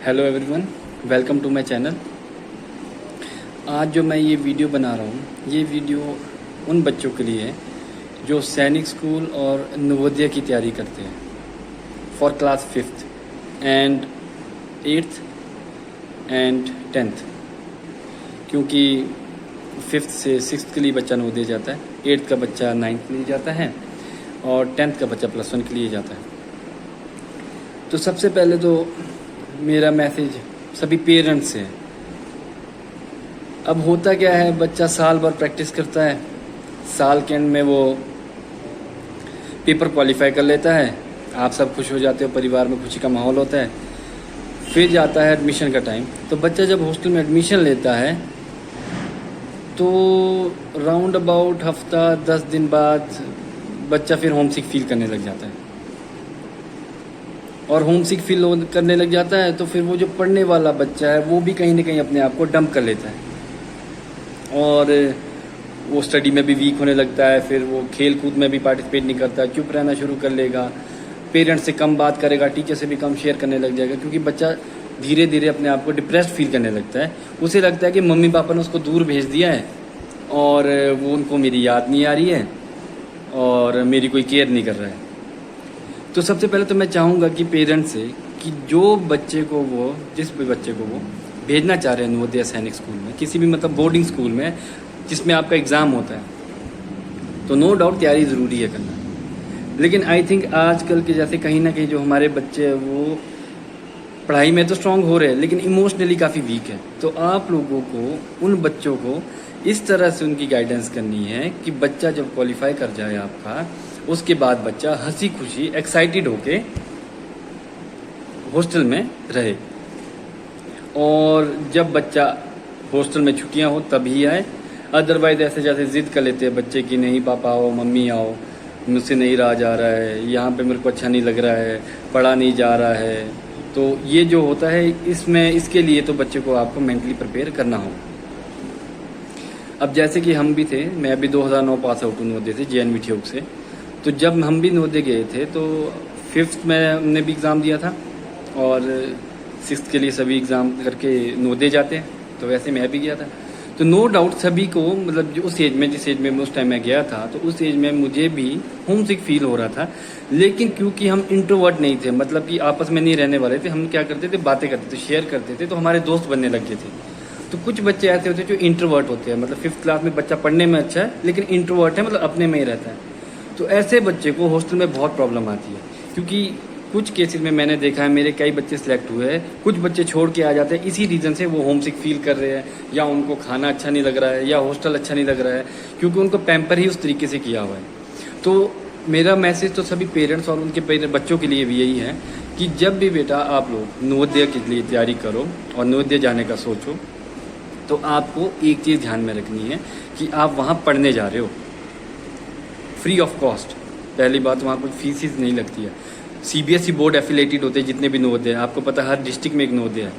Hello everyone, welcome to my channel. आज जो मैं ये वीडियो बना रहा हूँ, ये वीडियो उन बच्चों के लिए है जो सैनिक स्कूल और नवोदय की तैयारी करते हैं for class 5th and 8th and 10th। क्योंकि 5th से 6th के लिए बच्चा नवोदय जाता है, 8th का बच्चा 9th के लिए जाता है और 10th का बच्चा +1 के लिए जाता है। तो सबसे पहले तो मेरा मैसेज सभी पेरेंट्स से है। अब होता क्या है, बच्चा साल भर प्रैक्टिस करता है, साल के एंड में वो पेपर क्वालिफाई कर लेता है, आप सब खुश हो जाते हो, परिवार में खुशी का माहौल होता है। फिर जाता है एडमिशन का टाइम। तो बच्चा जब हॉस्टल में एडमिशन लेता है तो राउंड अबाउट हफ्ता 10 दिन बाद बच्चा फिर होम सिक फील करने लग जाता है। और होम सिक फील करने लग जाता है तो फिर वो जो पढ़ने वाला बच्चा है वो भी कहीं ना कहीं अपने आप को डंप कर लेता है और वो स्टडी में भी वीक होने लगता है। फिर वो खेल कूद में भी पार्टिसिपेट नहीं करता, चुप रहना शुरू कर लेगा, पेरेंट्स से कम बात करेगा, टीचर से भी कम शेयर करने लग जाएगा। क्योंकि बच्चा धीरे धीरे अपने आप को डिप्रेस्ड फील करने लगता है। उसे लगता है कि मम्मी पापा ने उसको दूर भेज दिया है और वो उनको मेरी याद नहीं आ रही है और मेरी कोई केयर नहीं कर रहा है। तो सबसे पहले तो मैं चाहूँगा कि पेरेंट्स से कि जो बच्चे को वो जिस भी बच्चे को वो भेजना चाह रहे हैं नवोदय सैनिक स्कूल में, किसी भी मतलब बोर्डिंग स्कूल में जिसमें आपका एग्ज़ाम होता है, तो नो डाउट तैयारी ज़रूरी है करना। लेकिन आई थिंक आजकल के जैसे कहीं ना कहीं जो हमारे बच्चे हैं वो पढ़ाई में तो स्ट्रांग हो रहे हैं लेकिन इमोशनली काफ़ी वीक है। तो आप लोगों को उन बच्चों को इस तरह से उनकी गाइडेंस करनी है कि बच्चा जब क्वालिफाई कर जाए आपका, उसके बाद बच्चा हंसी खुशी एक्साइटेड होके हॉस्टल में रहे और जब बच्चा हॉस्टल में छुट्टियां हो तभी आए। अदरवाइज ऐसे जैसे जिद कर लेते हैं बच्चे की नहीं पापा आओ, मम्मी आओ, मुझसे नहीं रहा जा रहा है, यहाँ पे मेरे को अच्छा नहीं लग रहा है, पढ़ा नहीं जा रहा है। तो ये जो होता है इसमें इसके लिए तो बच्चे को आपको मेंटली प्रिपेयर करना हो। अब जैसे कि हम भी थे, मैं अभी 2009 पास आउट नवोदय से JNV ठियोग से। तो जब हम भी नवोदय गए थे तो 5th में हमने भी एग्ज़ाम दिया था और 6th के लिए सभी एग्ज़ाम करके नवोदय जाते हैं, तो वैसे मैं भी गया था। तो नो डाउट सभी को मतलब जो उस एज में जिस एज में उस टाइम मैं गया था तो उस एज में मुझे भी होम सिक फील हो रहा था। लेकिन क्योंकि हम इंट्रोवर्ट नहीं थे, मतलब कि आपस में नहीं रहने वाले थे, हम क्या करते थे, बातें करते थे, शेयर करते थे, तो हमारे दोस्त बनने लग गए थे। तो कुछ बच्चे ऐसे होते हैं जो इंट्रोवर्ट होते हैं, मतलब 5th क्लास में बच्चा पढ़ने में अच्छा है लेकिन इंट्रोवर्ट है, मतलब अपने में ही रहता है। तो ऐसे बच्चे को हॉस्टल में बहुत प्रॉब्लम आती है। क्योंकि कुछ केसेस में मैंने देखा है, मेरे कई बच्चे सिलेक्ट हुए हैं, कुछ बच्चे छोड़ के आ जाते हैं इसी रीज़न से, वो होम सिक फील कर रहे हैं या उनको खाना अच्छा नहीं लग रहा है या हॉस्टल अच्छा नहीं लग रहा है, क्योंकि उनको पैम्पर ही उस तरीके से किया हुआ है। तो मेरा मैसेज तो सभी पेरेंट्स और उनके बच्चों के लिए भी यही है कि जब भी बेटा आप लोग नवोदय के लिए तैयारी करो और नवोदय जाने का सोचो, तो आपको एक चीज़ ध्यान में रखनी है कि आप वहाँ पढ़ने जा रहे हो फ्री ऑफ कॉस्ट। पहली बात, वहाँ कोई फीस नहीं लगती है। CBSE बोर्ड एफिलेटेड होते हैं जितने भी नवोदय है, आपको पता है हर डिस्ट्रिक्ट में एक नवोदय है,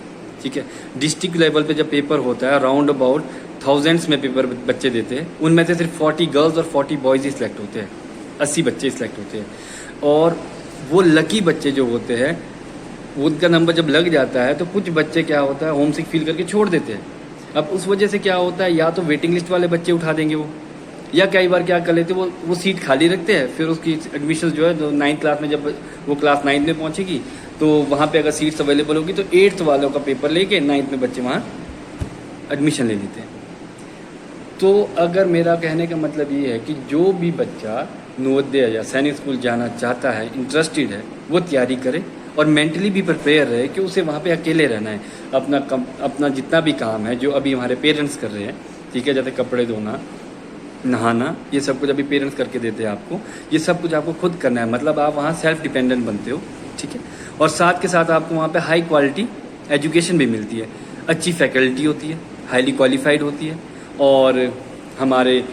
ठीक है। डिस्ट्रिक्ट लेवल पे जब पेपर होता है राउंड अबाउट थाउजेंड्स में पेपर बच्चे देते हैं, उनमें से सिर्फ 40 गर्ल्स और 40 बॉयज़ ही सिलेक्ट होते हैं, 80 बच्चे सिलेक्ट होते हैं। और वो लकी बच्चे जो होते हैं उनका नंबर जब लग जाता है तो कुछ बच्चे क्या होता है होम सिक फील करके छोड़ देते हैं। अब उस वजह से क्या होता है, या तो वेटिंग लिस्ट वाले बच्चे उठा देंगे वो, या कई बार क्या कर लेते वो सीट खाली रखते हैं। फिर उसकी एडमिशन जो है, जो 9th क्लास में जब वो क्लास 9 में पहुंचेगी तो वहाँ पे अगर सीट्स अवेलेबल होगी तो 8th वालों का पेपर लेके 9th में बच्चे वहाँ एडमिशन ले लेते हैं। तो अगर मेरा कहने का मतलब ये है कि जो भी बच्चा नवोदय या सैनिक स्कूल जाना चाहता है, इंटरेस्टेड है, वो तैयारी करे और मेंटली भी प्रिपेयर रहे कि उसे वहाँ पे अकेले रहना है। अपना जितना भी काम है जो अभी हमारे पेरेंट्स कर रहे हैं, ठीक है, जैसे कपड़े धोना, नहाना, ये सब कुछ अभी पेरेंट्स करके देते हैं आपको, ये सब कुछ आपको खुद करना है। मतलब आप वहाँ सेल्फ डिपेंडेंट बनते हो, ठीक है। और साथ के साथ आपको वहाँ पे हाई क्वालिटी एजुकेशन भी मिलती है, अच्छी फैकल्टी होती है, हाईली क्वालिफाइड होती है। और हमारे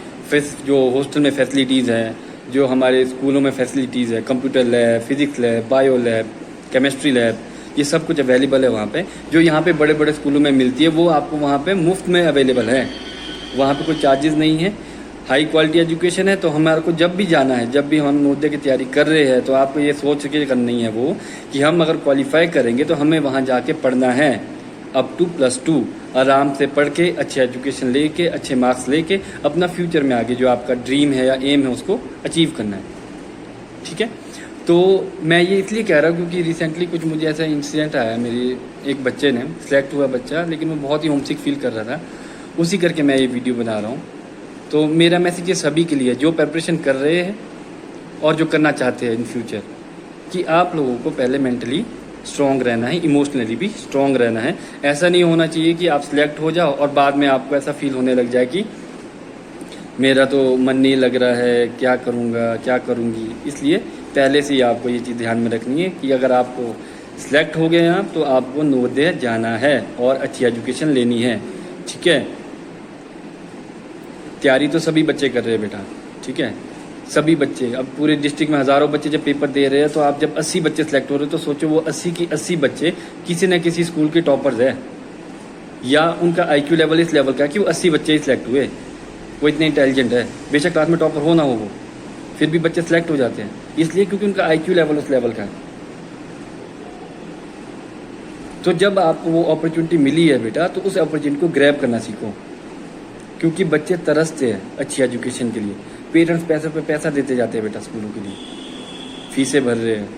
जो हॉस्टल में फैसिलिटीज़ हैं, जो हमारे स्कूलों में फैसिलिटीज़ है, computer lab, physics lab, bio lab, chemistry lab, ये सब कुछ अवेलेबल है वहाँ पे। जो यहाँ पे बड़े बड़े स्कूलों में मिलती है वो आपको वहाँ पे मुफ्त में अवेलेबल है, वहाँ पे कोई चार्जेस नहीं है। हाई क्वालिटी एजुकेशन है, तो हमारे को जब भी जाना है, जब भी हम नवोदय की तैयारी कर रहे हैं, तो आपको ये सोच के करनी है वो कि हम अगर क्वालिफाई करेंगे तो हमें वहाँ जाके पढ़ना है अप टू +2, आराम से पढ़ के अच्छे एजुकेशन लेके अच्छे मार्क्स लेके अपना फ्यूचर में आगे जो आपका ड्रीम है या एम है उसको अचीव करना है। ठीक है, तो मैं ये इसलिए कह रहा हूँ क्योंकि रिसेंटली कुछ मुझे ऐसा इंसिडेंट आया, मेरी एक बच्चे ने सिलेक्ट हुआ बच्चा, लेकिन वो बहुत ही होमसिक फील कर रहा था, उसी करके मैं ये वीडियो बना रहा हूँ। तो मेरा मैसेज ये सभी के लिए जो प्रिपरेशन कर रहे हैं और जो करना चाहते हैं इन फ्यूचर, कि आप लोगों को पहले मेंटली स्ट्रॉन्ग रहना है, इमोशनली भी स्ट्रॉन्ग रहना है। ऐसा नहीं होना चाहिए कि आप सिलेक्ट हो जाओ और बाद में आपको ऐसा फील होने लग जाए कि मेरा तो मन नहीं लग रहा है, क्या करूँगा क्या करूँगी। इसलिए पहले से ही आपको ये चीज़ ध्यान में रखनी है कि अगर आपको सिलेक्ट हो गए आप तो आपको नवोदय जाना है और अच्छी एजुकेशन लेनी है। ठीक है, तैयारी तो सभी बच्चे कर रहे हैं बेटा। ठीक है, सभी बच्चे, अब पूरे डिस्ट्रिक्ट में हज़ारों बच्चे जब पेपर दे रहे हैं, तो आप जब 80 बच्चे सिलेक्ट हो रहे हैं तो सोचो वो 80 की 80 बच्चे किसी न किसी स्कूल के टॉपर्स है, या उनका IQ लेवल इस लेवल का कि वो 80 बच्चे ही सिलेक्ट हुए, वो इतने इंटेलिजेंट है। बेशक क्लास में टॉपर हो ना हो वो, फिर भी बच्चे सिलेक्ट हो जाते हैं, इसलिए क्योंकि उनका IQ लेवल उस लेवल का है। तो जब आपको वो अपॉर्चुनिटी मिली है बेटा, तो उस अपॉर्चुनिटी को ग्रैब करना सीखो, क्योंकि बच्चे तरसते हैं अच्छी एजुकेशन के लिए। पेरेंट्स पैसे पे पैसा देते जाते हैं बेटा स्कूलों के लिए, फीसें भर रहे हैं,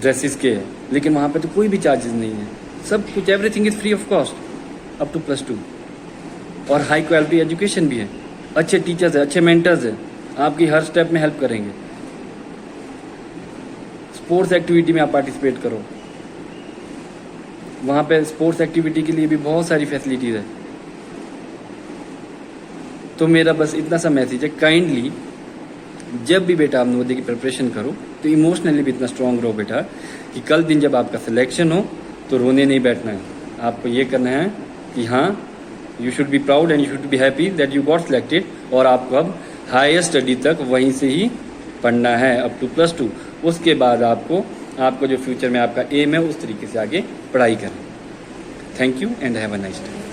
ड्रेसेस के, लेकिन वहाँ पे तो कोई भी चार्जेस नहीं है, सब कुछ everything is free of cost up to +2, और हाई क्वालिटी एजुकेशन भी है, अच्छे टीचर्स है, अच्छे मेंटर्स है, आपकी हर स्टेप में हेल्प करेंगे। स्पोर्ट्स एक्टिविटी में आप पार्टिसिपेट करो, वहाँ पे स्पोर्ट्स एक्टिविटी के लिए भी बहुत सारी फैसिलिटीज़ है। तो मेरा बस इतना सा मैसेज है, काइंडली जब भी बेटा आप नवोदय की प्रिपरेशन करो तो इमोशनली भी इतना स्ट्रांग रहो बेटा कि कल दिन जब आपका सिलेक्शन हो तो रोने नहीं बैठना है। आपको ये करना है कि हाँ, you should be proud and you should be happy that you got selected, और आपको अब हायर स्टडी तक वहीं से ही पढ़ना है अप टू +2। उसके बाद आपको जो फ्यूचर में आपका एम है उस तरीके से आगे पढ़ाई करें। Thank you and have a nice day.